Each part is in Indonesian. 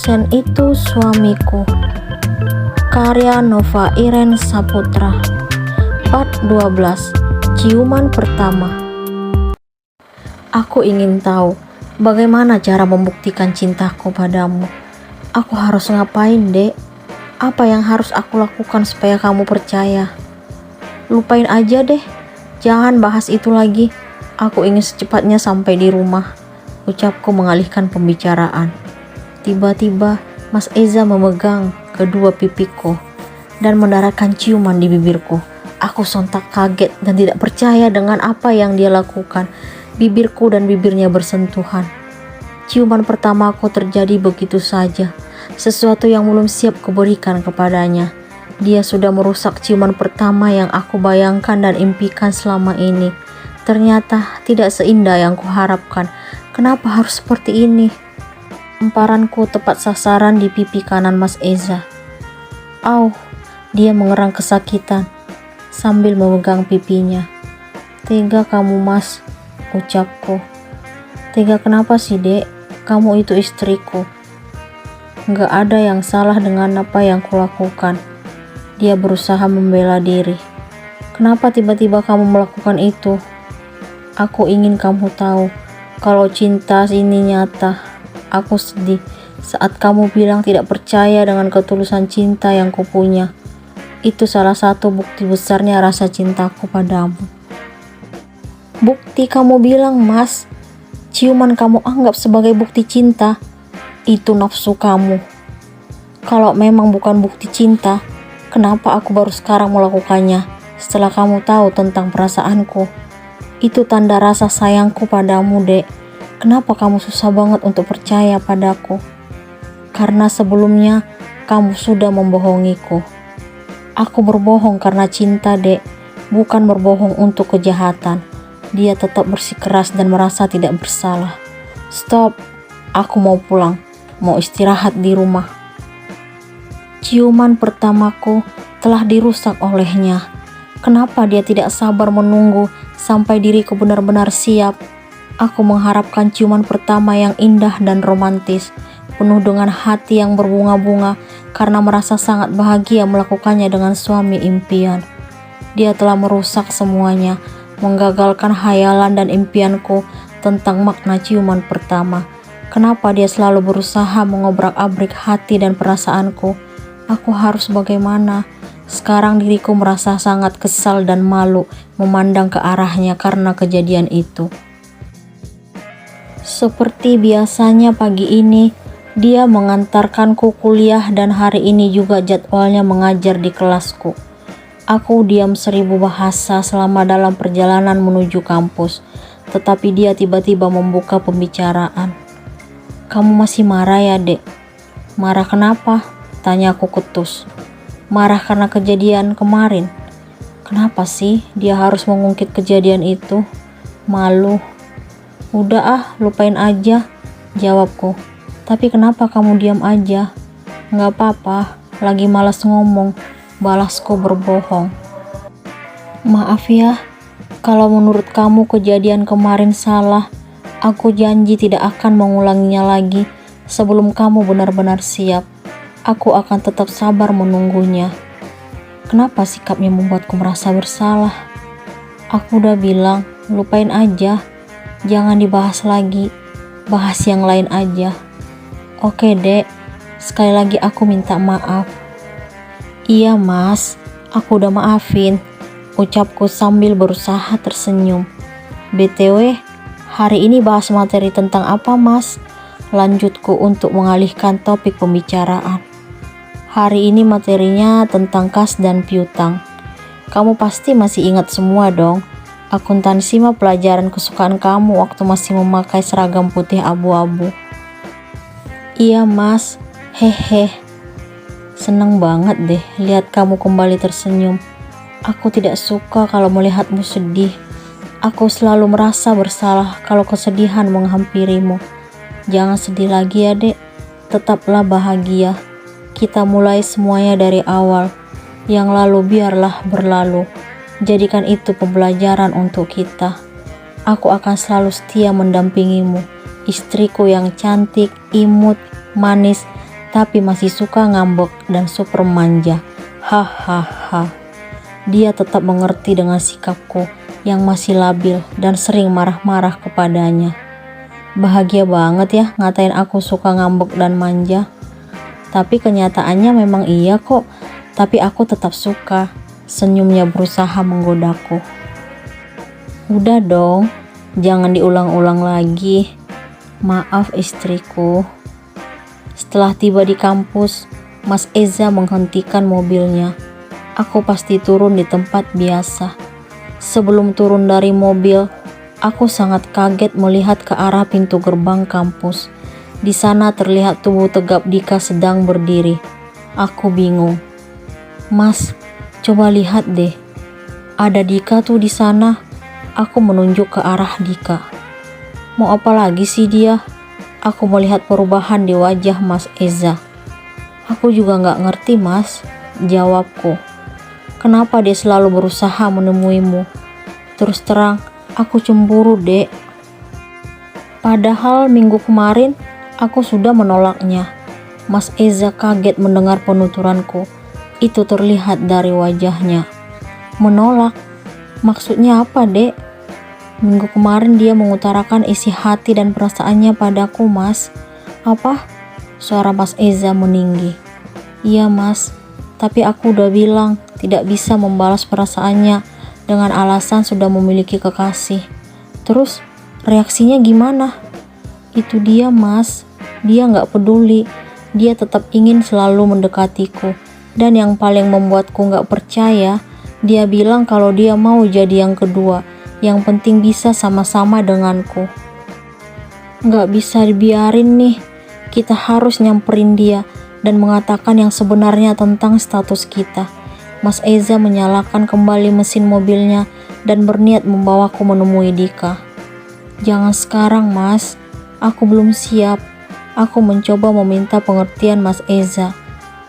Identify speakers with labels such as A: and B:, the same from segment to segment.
A: Dosen itu suamiku. Karya Nova Iren Saputra. Part 12. Ciuman pertama. Aku ingin tahu bagaimana cara membuktikan cintaku padamu. Aku harus ngapain, Dek? Apa yang harus aku lakukan supaya kamu percaya? Lupain aja deh. Jangan bahas itu lagi. Aku ingin secepatnya sampai di rumah, ucapku mengalihkan pembicaraan. Tiba-tiba Mas Eza memegang kedua pipiku dan mendaratkan ciuman di bibirku. Aku sontak kaget dan tidak percaya dengan apa yang dia lakukan. Bibirku dan bibirnya bersentuhan. Ciuman pertamaku terjadi begitu saja. Sesuatu yang belum siap kuberikan kepadanya. Dia sudah merusak ciuman pertama yang aku bayangkan dan impikan selama ini. Ternyata tidak seindah yang kuharapkan. Kenapa harus seperti ini? Emparanku tepat sasaran di pipi kanan Mas Eza. Au, dia mengerang kesakitan sambil memegang pipinya. Tega kamu, Mas, ucapku. Tega kenapa sih, Dek? Kamu itu istriku. Gak ada yang salah dengan apa yang kulakukan. Dia berusaha membela diri. Kenapa tiba-tiba kamu melakukan itu? Aku ingin kamu tahu, kalau cinta ini nyata. Aku sedih saat kamu bilang tidak percaya dengan ketulusan cinta yang kupunya. Itu salah satu bukti besarnya rasa cintaku padamu. Bukti kamu bilang, Mas? Ciuman kamu anggap sebagai bukti cinta? Itu nafsu kamu. Kalau memang bukan bukti cinta, kenapa aku baru sekarang melakukannya setelah kamu tahu tentang perasaanku? Itu tanda rasa sayangku padamu, Dek. Kenapa kamu susah banget untuk percaya padaku? Karena sebelumnya kamu sudah membohongiku. Aku berbohong karena cinta, Dek, bukan berbohong untuk kejahatan. Dia tetap bersikeras dan merasa tidak bersalah. Stop, aku mau pulang, mau istirahat di rumah. Ciuman pertamaku telah dirusak olehnya. Kenapa dia tidak sabar menunggu sampai diriku benar-benar siap? Aku mengharapkan ciuman pertama yang indah dan romantis, penuh dengan hati yang berbunga-bunga karena merasa sangat bahagia melakukannya dengan suami impian. Dia telah merusak semuanya, menggagalkan khayalan dan impianku tentang makna ciuman pertama. Kenapa dia selalu berusaha mengobrak-abrik hati dan perasaanku? Aku harus bagaimana? Sekarang diriku merasa sangat kesal dan malu memandang ke arahnya karena kejadian itu. Seperti biasanya pagi ini, dia mengantarkanku kuliah dan hari ini juga jadwalnya mengajar di kelasku. Aku diam 1000 bahasa selama dalam perjalanan menuju kampus, tetapi dia tiba-tiba membuka pembicaraan. Kamu masih marah ya, Dek? Marah kenapa? Tanyaku ketus. Marah karena kejadian kemarin. Kenapa sih dia harus mengungkit kejadian itu? Malu. Udah ah, lupain aja, jawabku. Tapi kenapa kamu diam aja? Gak apa-apa, lagi malas ngomong, balasku berbohong. Maaf ya, kalau menurut kamu kejadian kemarin salah, aku janji tidak akan mengulanginya lagi. Sebelum kamu benar-benar siap, aku akan tetap sabar menunggunya. Kenapa sikapnya membuatku merasa bersalah? Aku udah bilang, lupain aja. Jangan dibahas lagi, bahas yang lain aja. Oke, Dek, sekali lagi aku minta maaf. Iya, Mas, aku udah maafin, ucapku sambil berusaha tersenyum. BTW, hari ini bahas materi tentang apa, Mas? Lanjutku untuk mengalihkan topik pembicaraan. Hari ini materinya tentang kas dan piutang. Kamu pasti masih ingat semua dong. Akuntansi mah pelajaran kesukaan kamu waktu masih memakai seragam putih abu-abu. Iya, Mas, hehe. Senang banget deh lihat kamu kembali tersenyum. Aku tidak suka kalau melihatmu sedih. Aku selalu merasa bersalah kalau kesedihan menghampirimu. Jangan sedih lagi ya, Dek. Tetaplah bahagia. Kita mulai semuanya dari awal. Yang lalu biarlah berlalu. Jadikan itu pembelajaran untuk kita. Aku akan selalu setia mendampingimu, istriku yang cantik, imut, manis, tapi masih suka ngambek dan super manja. Hahaha. Dia tetap mengerti dengan sikapku yang masih labil dan sering marah-marah kepadanya. Bahagia banget ya ngatain aku suka ngambek dan manja. Tapi kenyataannya memang iya kok. Tapi aku tetap suka. Senyumnya berusaha menggodaku. Udah dong, jangan diulang-ulang lagi. Maaf istriku. Setelah tiba di kampus, Mas Eza menghentikan mobilnya. Aku pasti turun di tempat biasa. Sebelum turun dari mobil, aku sangat kaget melihat ke arah pintu gerbang kampus. Di sana terlihat tubuh tegap Dika sedang berdiri. Aku bingung. Mas, coba lihat deh. Ada Dika tuh di sana. Aku menunjuk ke arah Dika. Mau apa lagi sih dia? Aku melihat perubahan di wajah Mas Eza. Aku juga gak ngerti mas, jawabku. Kenapa dia selalu berusaha menemuimu? Terus terang, aku cemburu dek. Padahal minggu kemarin, aku sudah menolaknya. Mas Eza kaget mendengar penuturanku. Itu terlihat dari wajahnya. Menolak? Maksudnya apa dek? Minggu kemarin dia mengutarakan isi hati dan perasaannya padaku mas. Apa? Suara Mas Eza meninggi. Iya mas, tapi aku udah bilang tidak bisa membalas perasaannya dengan alasan sudah memiliki kekasih. Terus reaksinya gimana? Itu dia mas, dia gak peduli. Dia tetap ingin selalu mendekatiku. Dan yang paling membuatku gak percaya, dia bilang kalau dia mau jadi yang kedua. Yang penting bisa sama-sama denganku. Gak bisa dibiarin nih. Kita harus nyamperin dia dan mengatakan yang sebenarnya tentang status kita. Mas Eza menyalakan kembali mesin mobilnya dan berniat membawaku menemui Dika. Jangan sekarang mas, aku belum siap. Aku mencoba meminta pengertian Mas Eza.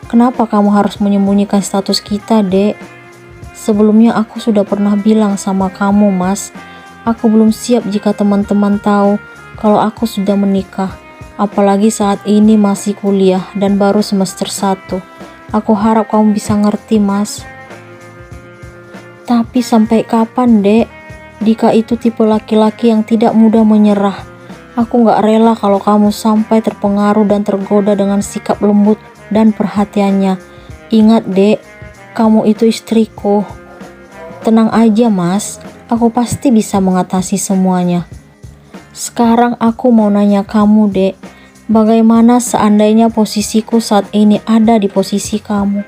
A: Kenapa kamu harus menyembunyikan status kita dek? Sebelumnya aku sudah pernah bilang sama kamu mas, aku belum siap jika teman-teman tahu kalau aku sudah menikah. Apalagi saat ini masih kuliah dan baru semester 1. Aku harap kamu bisa ngerti mas. Tapi sampai kapan dek? Dika itu tipe laki-laki yang tidak mudah menyerah. Aku gak rela kalau kamu sampai terpengaruh dan tergoda dengan sikap lembut dan perhatiannya. Ingat dek, kamu itu istriku. Tenang aja mas, aku pasti bisa mengatasi semuanya. Sekarang aku mau nanya kamu dek, bagaimana seandainya posisiku saat ini ada di posisi kamu?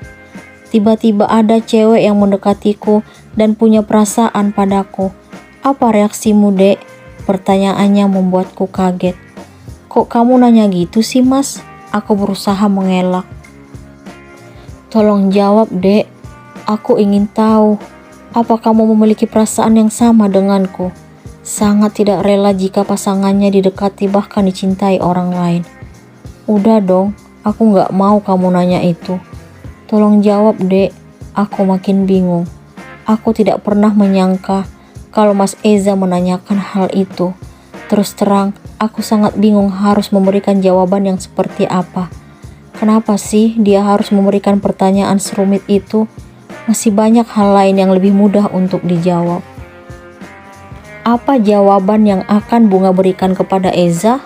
A: Tiba-tiba ada cewek yang mendekatiku dan punya perasaan padaku. Apa reaksimu dek? Pertanyaannya membuatku kaget. Kok kamu nanya gitu sih mas? Aku berusaha mengelak. Tolong jawab dek, aku ingin tahu. Apa kamu memiliki perasaan yang sama denganku? Sangat tidak rela jika pasangannya didekati bahkan dicintai orang lain. Udah dong, aku gak mau kamu nanya itu. Tolong jawab dek, aku makin bingung. Aku tidak pernah menyangka kalau Mas Eza menanyakan hal itu. Terus terang, aku sangat bingung harus memberikan jawaban yang seperti apa. Kenapa sih dia harus memberikan pertanyaan serumit itu? Masih banyak hal lain yang lebih mudah untuk dijawab. Apa jawaban yang akan Bunga berikan kepada Eza?